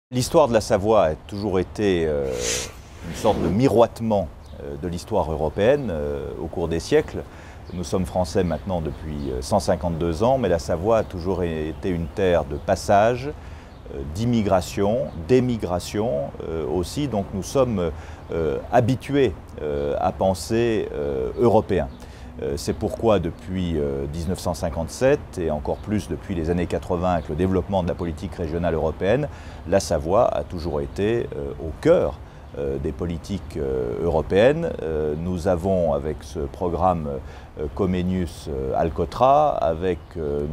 L'histoire de la Savoie a toujours été une sorte de miroitement de l'histoire européenne au cours des siècles. Nous sommes français maintenant depuis 152 ans, mais la Savoie a toujours été une terre de passage, d'immigration, d'émigration aussi. Donc nous sommes habitués à penser européen. C'est pourquoi depuis 1957 et encore plus depuis les années 80 avec le développement de la politique régionale européenne, la Savoie a toujours été au cœur des politiques européennes. Nous avons avec ce programme Comenius Alcotra, avec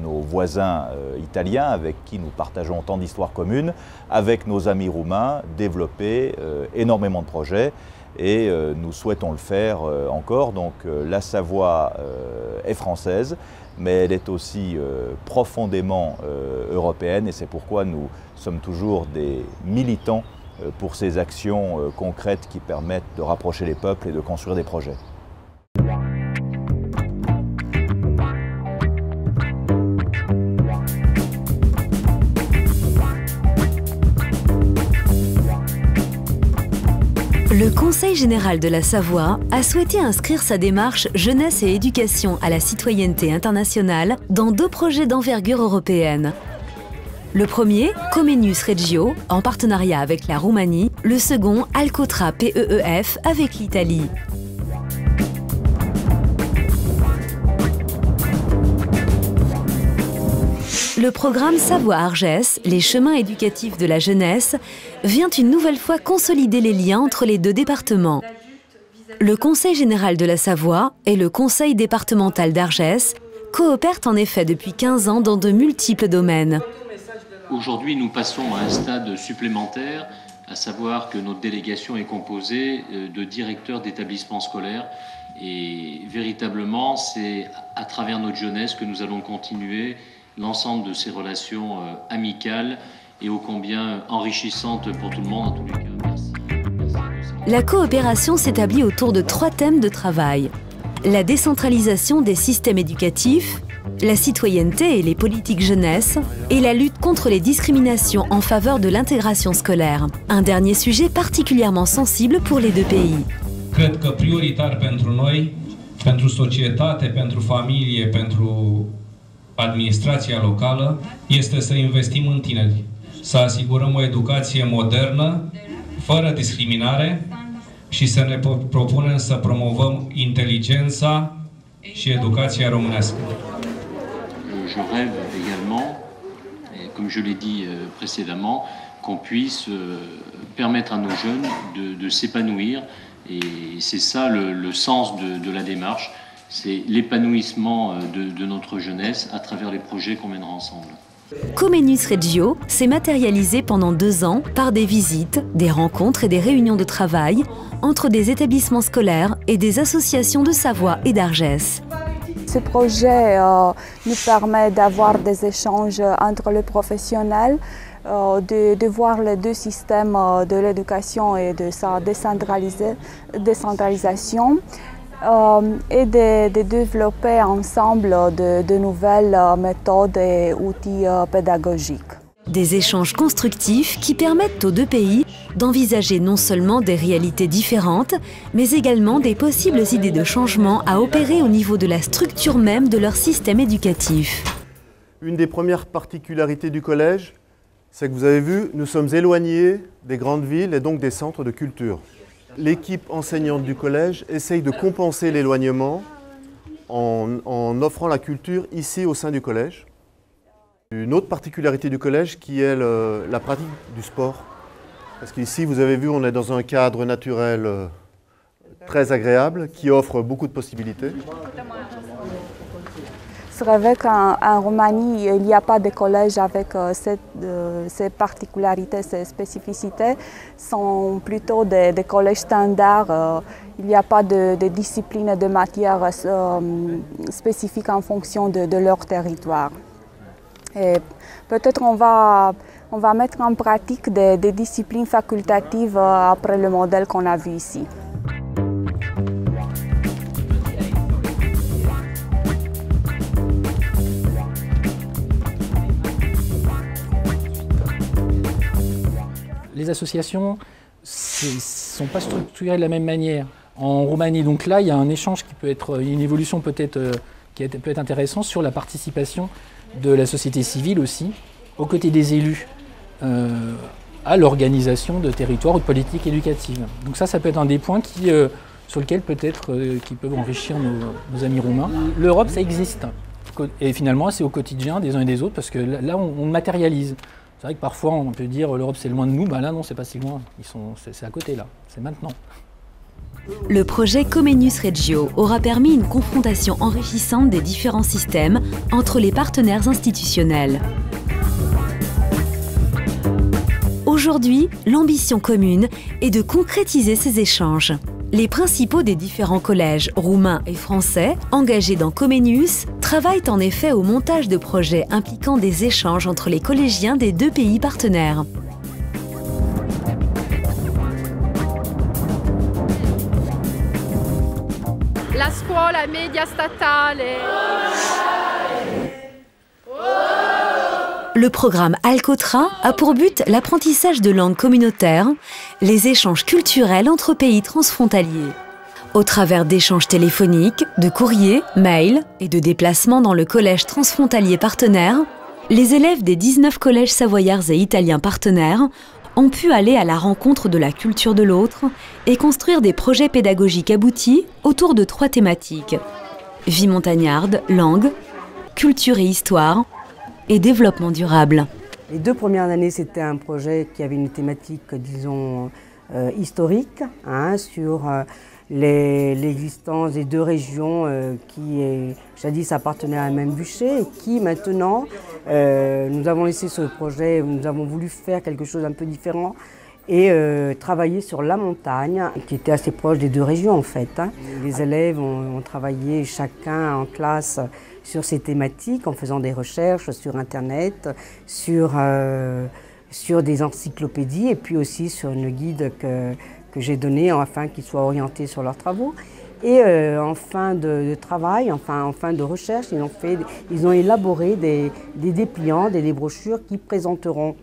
nos voisins italiens avec qui nous partageons tant d'histoires communes, avec nos amis roumains, développé énormément de projets. Et nous souhaitons le faire encore. Donc la Savoie est française, mais elle est aussi profondément européenne et c'est pourquoi nous sommes toujours des militants pour ces actions concrètes qui permettent de rapprocher les peuples et de construire des projets. Le Conseil général de la Savoie a souhaité inscrire sa démarche jeunesse et éducation à la citoyenneté internationale dans 2 projets d'envergure européenne. Le premier, Comenius Regio, en partenariat avec la Roumanie, le second, Alcotra PEEF, avec l'Italie. Le programme Savoie-Argès, les chemins éducatifs de la jeunesse, vient une nouvelle fois consolider les liens entre les 2 départements. Le Conseil général de la Savoie et le Conseil départemental d'Argès coopèrent en effet depuis 15 ans dans de multiples domaines. Aujourd'hui, nous passons à un stade supplémentaire, à savoir que notre délégation est composée de directeurs d'établissements scolaires. Et véritablement, c'est à travers notre jeunesse que nous allons continuer l'ensemble de ces relations amicales et ô combien enrichissantes pour tout le monde. En tous les cas, merci. La coopération s'établit autour de 3 thèmes de travail. La décentralisation des systèmes éducatifs, la citoyenneté et les politiques jeunesse, et la lutte contre les discriminations en faveur de l'intégration scolaire. Un dernier sujet particulièrement sensible pour les 2 pays. Cred că prioritar pentru noi, pentru societate, pentru familie, pentru administrația locală, este să investim în tineri, să asigurăm o educație modernă, fără discriminare și să ne propunem să promovăm inteligența și educația românească. Je rêve également, et comme je l'ai dit précédemment, qu'on puisse permettre à nos jeunes de s'épanouir et c'est ça le sens de la démarche. C'est l'épanouissement de notre jeunesse à travers les projets qu'on mènera ensemble. Comenius Regio s'est matérialisé pendant 2 ans par des visites, des rencontres et des réunions de travail entre des établissements scolaires et des associations de Savoie et d'Argès. Ce projet nous permet d'avoir des échanges entre les professionnels, de voir les 2 systèmes de l'éducation et de sa décentralisation. Et de développer ensemble de nouvelles méthodes et outils pédagogiques. Des échanges constructifs qui permettent aux 2 pays d'envisager non seulement des réalités différentes, mais également des possibles idées de changement à opérer au niveau de la structure même de leur système éducatif. Une des premières particularités du collège, c'est que vous avez vu, nous sommes éloignés des grandes villes et donc des centres de culture. L'équipe enseignante du collège essaye de compenser l'éloignement en offrant la culture ici au sein du collège. Une autre particularité du collège qui est la pratique du sport. Parce qu'ici, vous avez vu, on est dans un cadre naturel très agréable qui offre beaucoup de possibilités. C'est vrai qu'en Roumanie, il n'y a pas de collège avec ces particularités, ces spécificités. Ce sont plutôt des collèges standards. Il n'y a pas de discipline et de matière spécifiques en fonction de leur territoire. Et peut-être on va mettre en pratique des disciplines facultatives après le modèle qu'on a vu ici. les associations ne sont pas structurées de la même manière. En Roumanie, donc là, il y a un échange qui peut être, une évolution peut-être qui peut être intéressante sur la participation de la société civile aussi, aux côtés des élus, à l'organisation de territoires ou de politiques éducatives. Donc ça peut être un des points sur lesquels peut-être qui peuvent enrichir nos amis roumains. L'Europe, ça existe. Et finalement, c'est au quotidien des uns et des autres, parce que là, on matérialise. C'est vrai que parfois, on peut dire l'Europe, c'est loin de nous. Ben là, non, c'est pas si loin. C'est à côté, là. C'est maintenant. Le projet Comenius Regio aura permis une confrontation enrichissante des différents systèmes entre les partenaires institutionnels. Aujourd'hui, l'ambition commune est de concrétiser ces échanges. Les principaux des différents collèges roumains et français engagés dans Comenius travaillent en effet au montage de projets impliquant des échanges entre les collégiens des deux pays partenaires. La scuola media statale. Le programme Alcotra a pour but l'apprentissage de langues communautaires, les échanges culturels entre pays transfrontaliers. Au travers d'échanges téléphoniques, de courriers, mails et de déplacements dans le collège transfrontalier partenaire, les élèves des 19 collèges savoyards et italiens partenaires ont pu aller à la rencontre de la culture de l'autre et construire des projets pédagogiques aboutis autour de 3 thématiques: vie montagnarde, langue, culture et histoire, et développement durable. Les 2 premières années, c'était un projet qui avait une thématique, disons, historique, sur l'existence des 2 régions qui, jadis, appartenaient à un même bûcher et qui, maintenant, nous avons laissé ce projet, nous avons voulu faire quelque chose d'un peu différent et travailler sur la montagne, qui était assez proche des 2 régions, en fait. Les élèves ont travaillé chacun en classe sur ces thématiques, en faisant des recherches sur Internet, sur des encyclopédies et puis aussi sur une guide que j'ai donnée afin qu'ils soient orientés sur leurs travaux. Et en fin de travail, en fin de recherche, ils ont élaboré des dépliants, des brochures qui présenteront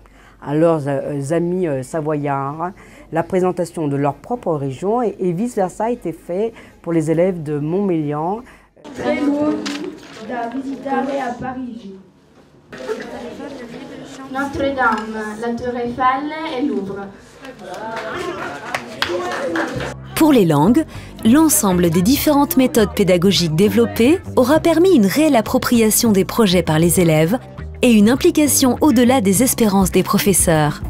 à leurs amis savoyards la présentation de leur propre région et vice-versa a été fait pour les élèves de Montmélian. Da visitare a Parigi. Notre-Dame, la Tour Eiffel et Louvre. Pour les langues, l'ensemble des différentes méthodes pédagogiques développées aura permis une réelle appropriation des projets par les élèves et une implication au-delà des espérances des professeurs.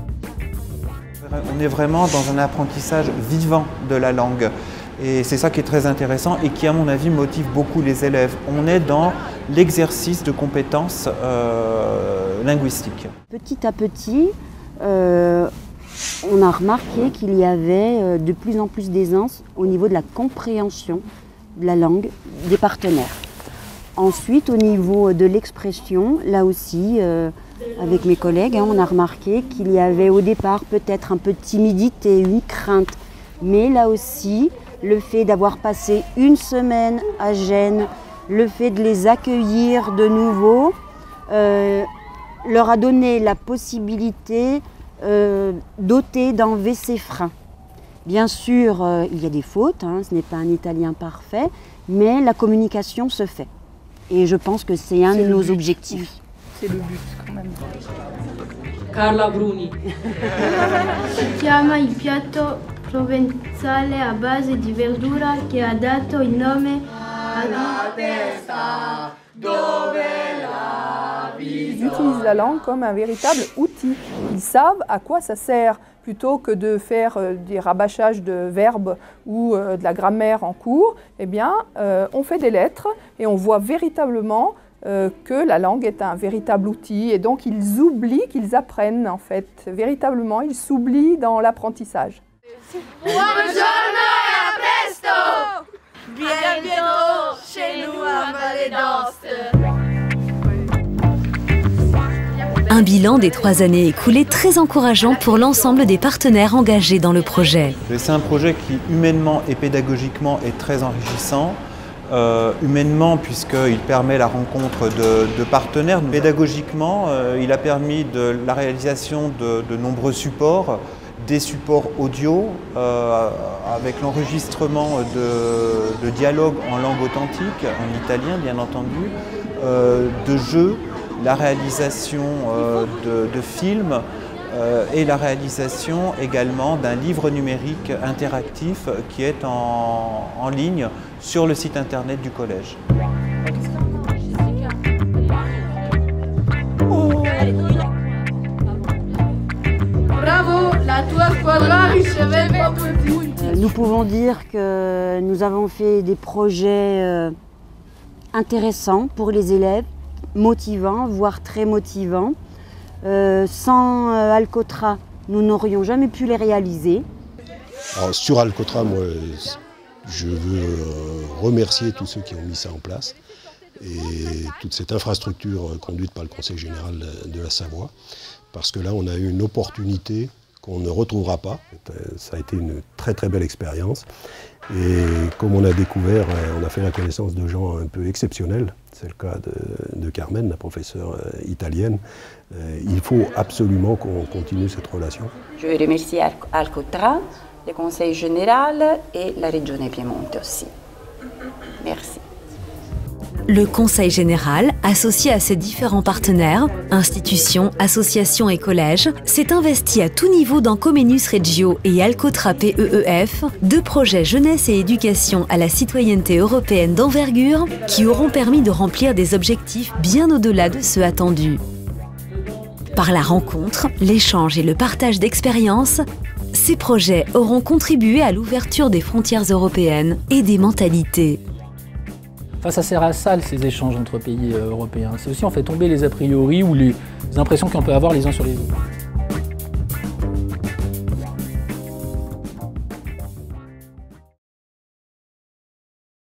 On est vraiment dans un apprentissage vivant de la langue. Et c'est ça qui est très intéressant et qui, à mon avis, motive beaucoup les élèves. On est dans l'exercice de compétences linguistiques. Petit à petit, on a remarqué qu'il y avait de plus en plus d'aisance au niveau de la compréhension de la langue des partenaires. Ensuite, au niveau de l'expression, là aussi, avec mes collègues, on a remarqué qu'il y avait au départ peut-être un peu de timidité, une crainte. Mais là aussi, le fait d'avoir passé une semaine à Gênes, le fait de les accueillir de nouveau, leur a donné la possibilité d'ôter, d'enlever ces freins. Bien sûr, il y a des fautes, ce n'est pas un italien parfait, mais la communication se fait. Et je pense que c'est un de nos objectifs. C'est le but quand même. Carla Bruni. Si chiama il piatto provenzale a base di verdura che ha dato il nome alla testa dove la Ils utilisent la langue comme un véritable outil. Ils savent à quoi ça sert, plutôt que de faire des rabâchages de verbes ou de la grammaire en cours. Eh bien, on fait des lettres et on voit véritablement que la langue est un véritable outil. Et donc, ils oublient qu'ils apprennent, en fait. Véritablement, ils s'oublient dans l'apprentissage. Buongiorno e a presto! Bientôt chez nous à Valle d'Aoste. Un bilan des 3 années écoulées très encourageant pour l'ensemble des partenaires engagés dans le projet. C'est un projet qui, humainement et pédagogiquement, est très enrichissant. Humainement, puisqu'il permet la rencontre de partenaires. Pédagogiquement, il a permis la réalisation de nombreux supports, des supports audio avec l'enregistrement de dialogues en langue authentique, en italien bien entendu, de jeux, la réalisation de films et la réalisation également d'un livre numérique interactif qui est en ligne sur le site internet du collège. Bravo, la tua squadra riceve proprio tutti. Nous pouvons dire que nous avons fait des projets intéressants pour les élèves, motivants, voire très motivants. Sans Alcotra, nous n'aurions jamais pu les réaliser. Alors, sur Alcotra, moi, je veux remercier tous ceux qui ont mis ça en place et toute cette infrastructure conduite par le Conseil général de la Savoie, parce que là, on a eu une opportunité qu'on ne retrouvera pas. Ça a été une très très belle expérience. Et comme on a découvert, on a fait la connaissance de gens un peu exceptionnels. C'est le cas de Carmen, la professeure italienne. Il faut absolument qu'on continue cette relation. Je veux remercier Alcotra, le Conseil général et la Région Piemonte aussi. Merci. Le Conseil général, associé à ses différents partenaires, institutions, associations et collèges, s'est investi à tout niveau dans Comenius Regio et Alcotra PEEF, deux projets jeunesse et éducation à la citoyenneté européenne d'envergure qui auront permis de remplir des objectifs bien au-delà de ceux attendus. Par la rencontre, l'échange et le partage d'expériences, ces projets auront contribué à l'ouverture des frontières européennes et des mentalités. Enfin, ça sert à ça, ces échanges entre pays européens. C'est aussi en fait tomber les a priori ou les impressions qu'on peut avoir les uns sur les autres.